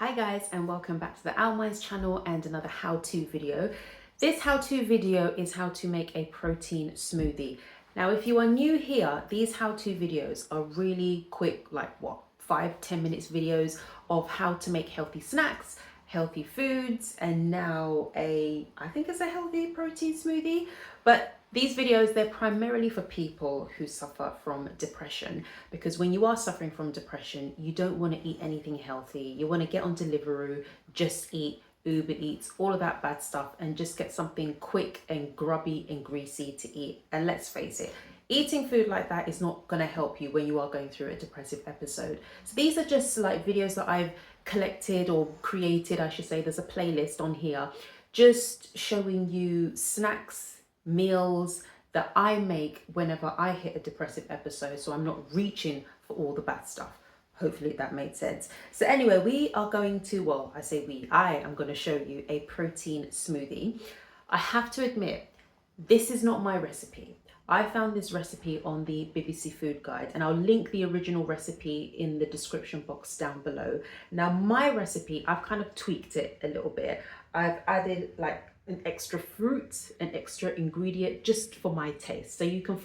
Hi guys, and welcome back to the Our Minds channel and another how-to video. This how-to video is how to make a protein smoothie. Now, if you are new here, these how-to videos are really quick, like what, 5-10 minutes videos of how to make healthy snacks, healthy foods, and now I think it's a healthy protein smoothie. But these videos, they're primarily for people who suffer from depression, because when you are suffering from depression, you don't want to eat anything healthy. You want to get on Deliveroo, just eat Uber Eats, all of that bad stuff, and just get something quick and grubby and greasy to eat. And let's face it, eating food like that is not going to help you when you are going through a depressive episode. So these are just like videos that I've collected or created, I should say. There's a playlist on here just showing you snacks, meals that I make whenever I hit a depressive episode, so I'm not reaching for all the bad stuff. Hopefully that made sense. So anyway, we are going to, well, I am going to show you a protein smoothie. I have to admit, this is not my recipe. I found this recipe on the BBC Food Guide, and I'll link the original recipe in the description box down below. Now, my recipe, I've kind of tweaked it a little bit. I've added like an extra fruit, an extra ingredient just for my taste. So you can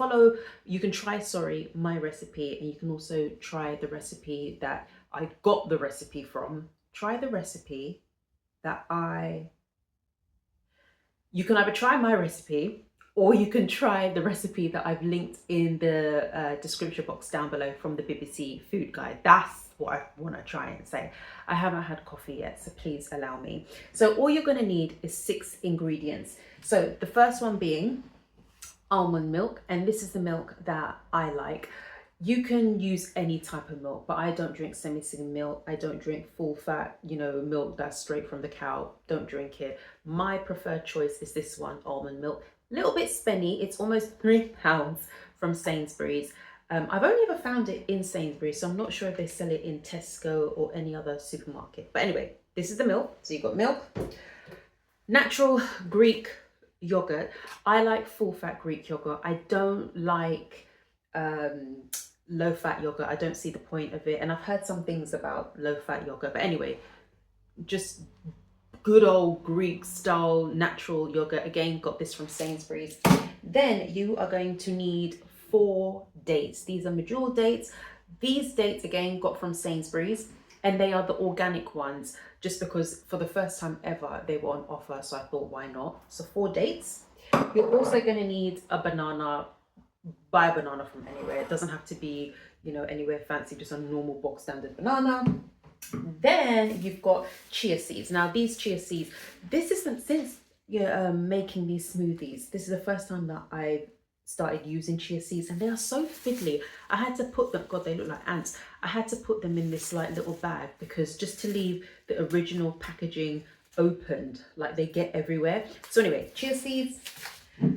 try my recipe, and you can also try the recipe that I got the recipe from. Try the recipe you can either try my recipe, or you can try the recipe that I've linked in the description box down below from the BBC Food Guide. That's what I want to try and say. I haven't had coffee yet, so please allow me. So all you're going to need is 6 ingredients. So the first one being almond milk, and this is the milk that I like. You can use any type of milk, but I don't drink semi-skimmed milk. I don't drink full fat, milk that's straight from the cow. Don't drink it. My preferred choice is this one, almond milk. Little bit spenny. It's almost £3 from Sainsbury's. I've only ever found it in Sainsbury's, so I'm not sure if they sell it in Tesco or any other supermarket. But anyway, this is the milk. So you've got milk, natural Greek yogurt. I like full fat Greek yogurt. I don't like low fat yogurt. I don't see the point of it. And I've heard some things about low fat yogurt. But anyway, just good old Greek style natural yogurt. Again, got this from Sainsbury's. Then you are going to need 4 dates. These are medjool dates. These dates, again, got from Sainsbury's, and they are the organic ones, just because for the first time ever they were on offer, so I thought, why not? So 4 dates. You're also going to need a banana. Buy a banana from anywhere. It doesn't have to be, anywhere fancy, just a normal box standard banana. Then you've got chia seeds. Now these chia seeds, since you're making these smoothies, this is the first time that I've started using chia seeds, and they are so fiddly. I had to put them, God, they look like ants. I had to put them in this like little bag, because just to leave the original packaging opened, like they get everywhere. So anyway, chia seeds,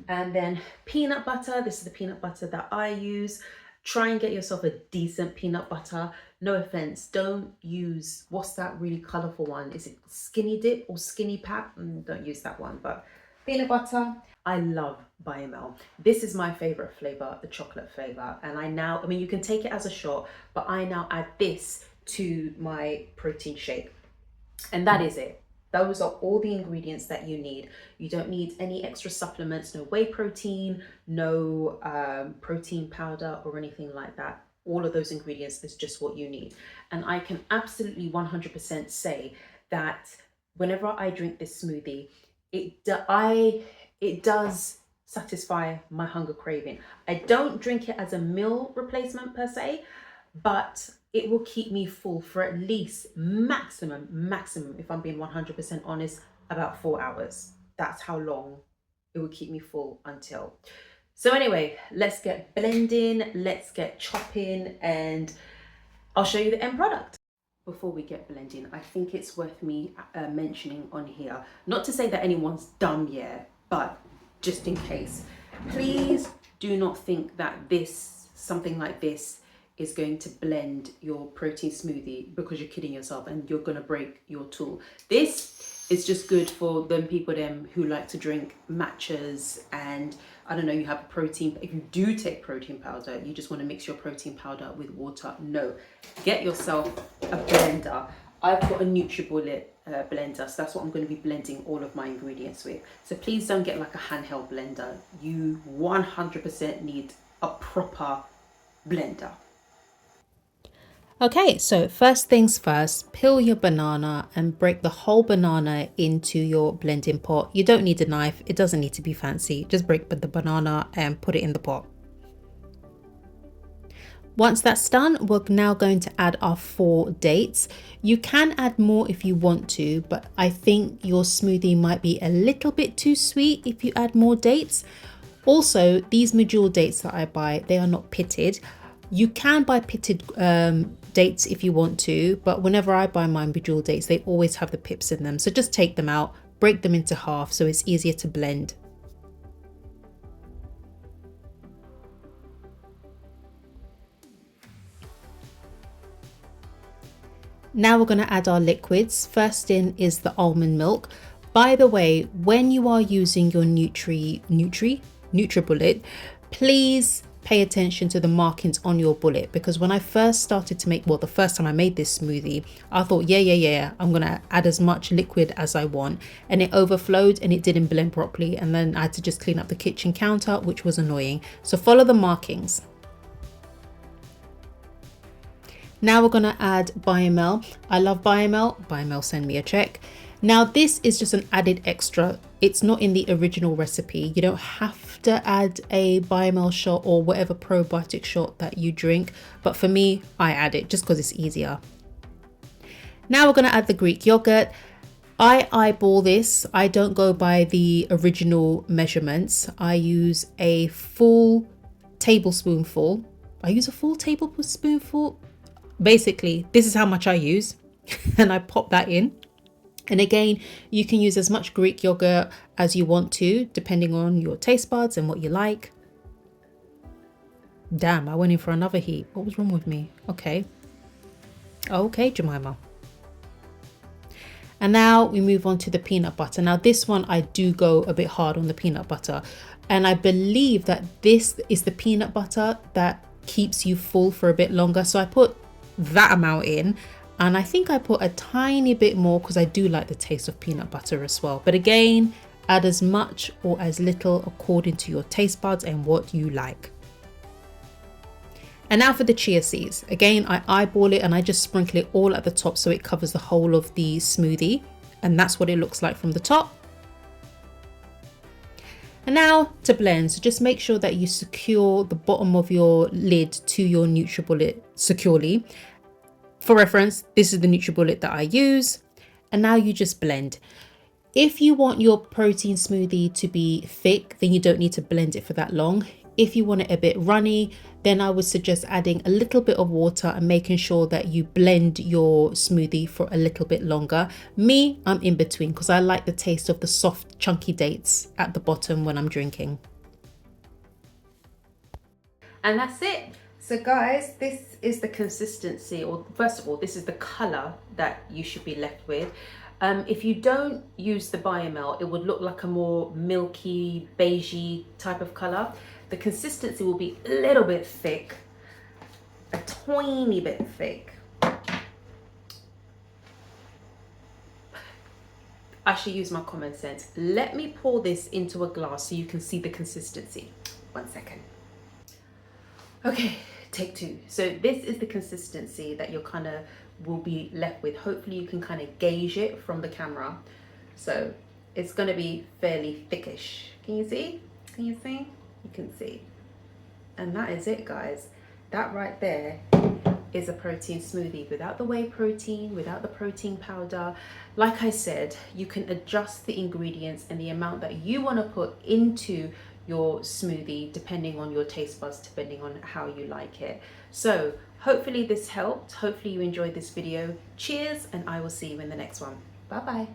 and then peanut butter. This is the peanut butter that I use. Try and get yourself a decent peanut butter. No offense, don't use, what's that really colorful one? Is it Skinny Dip or Skinny Pap? Don't use that one, but peanut butter. I love Biomel. This is my favorite flavor, the chocolate flavor. And you can take it as a shot, but I now add this to my protein shake. And that is it. Those are all the ingredients that you need. You don't need any extra supplements, no whey protein, no protein powder or anything like that. All of those ingredients is just what you need. And I can absolutely 100% say that whenever I drink this smoothie, it does satisfy my hunger craving. I don't drink it as a meal replacement per se, but it will keep me full for at least maximum, if I'm being 100% honest, about 4 hours. That's how long it will keep me full until. So anyway, let's get blending, let's get chopping, and I'll show you the end product. Before we get blending, I think it's worth me mentioning on here, not to say that anyone's dumb yet, but just in case, please do not think that something like this is going to blend your protein smoothie, because you're kidding yourself and you're going to break your tool. This is just good for them people who like to drink matchas, and I don't know, you have protein. If you do take protein powder, you just want to mix your protein powder with water. No, get yourself a blender. I've got a NutriBullet blender, so that's what I'm going to be blending all of my ingredients with. So please don't get like a handheld blender. You 100% need a proper blender. Okay, so first things first, peel your banana and break the whole banana into your blending pot. You don't need a knife, it doesn't need to be fancy. Just break the banana and put it in the pot. Once that's done, we're now going to add our 4 dates. You can add more if you want to, but I think your smoothie might be a little bit too sweet if you add more dates. Also, these medjool dates that I buy, they are not pitted. You can buy pitted dates if you want to, but whenever I buy my medjool dates, they always have the pips in them. So just take them out, break them into half so it's easier to blend. Now we're going to add our liquids. First in is the almond milk. By the way, when you are using your NutriBullet, please pay attention to the markings on your bullet, because when I first started to make, well, the first time I made this smoothie, I thought, yeah, I'm gonna add as much liquid as I want, and it overflowed and it didn't blend properly, and then I had to just clean up the kitchen counter, which was annoying. So follow the markings. Now we're gonna add Biomel. I love Biomel. Biomel, send me a check. Now this is just an added extra. It's not in the original recipe. You don't have to add a Biomel shot or whatever probiotic shot that you drink, but for me, I add it just because it's easier. Now we're gonna add the Greek yogurt. I eyeball this. I don't go by the original measurements. I use a full tablespoonful. Basically, this is how much I use and I pop that in. And again, you can use as much Greek yogurt as you want to, depending on your taste buds and what you like. Damn, I went in for another heat. What was wrong with me? Okay. Okay, Jemima. And now we move on to the peanut butter. Now this one, I do go a bit hard on the peanut butter. And I believe that this is the peanut butter that keeps you full for a bit longer. So I put that amount in. And I think I put a tiny bit more because I do like the taste of peanut butter as well. But again, add as much or as little according to your taste buds and what you like. And now for the chia seeds. Again, I eyeball it and I just sprinkle it all at the top so it covers the whole of the smoothie. And that's what it looks like from the top. And now to blend. So just make sure that you secure the bottom of your lid to your NutriBullet securely. For reference, this is the NutriBullet that I use. And now you just blend. If you want your protein smoothie to be thick, then you don't need to blend it for that long. If you want it a bit runny, then I would suggest adding a little bit of water and making sure that you blend your smoothie for a little bit longer. Me, I'm in between because I like the taste of the soft, chunky dates at the bottom when I'm drinking. And that's it. So guys, this is the consistency, or first of all, this is the color that you should be left with. If you don't use the Biomel, it would look like a more milky, beigey type of color. The consistency will be a little bit thick, a tiny bit thick. I should use my common sense. Let me pour this into a glass so you can see the consistency. 1 second. Okay, take 2. So this is the consistency that you're kind of will be left with. Hopefully you can kind of gauge it from the camera. So it's going to be fairly thickish. Can you see? Can you see? You can see. And that is it, guys. That right there is a protein smoothie without the whey protein, without the protein powder. Like I said, you can adjust the ingredients and the amount that you want to put into your smoothie depending on your taste buds, depending on how you like it. So hopefully this helped. Hopefully you enjoyed this video. Cheers, and I will see you in the next one. Bye bye.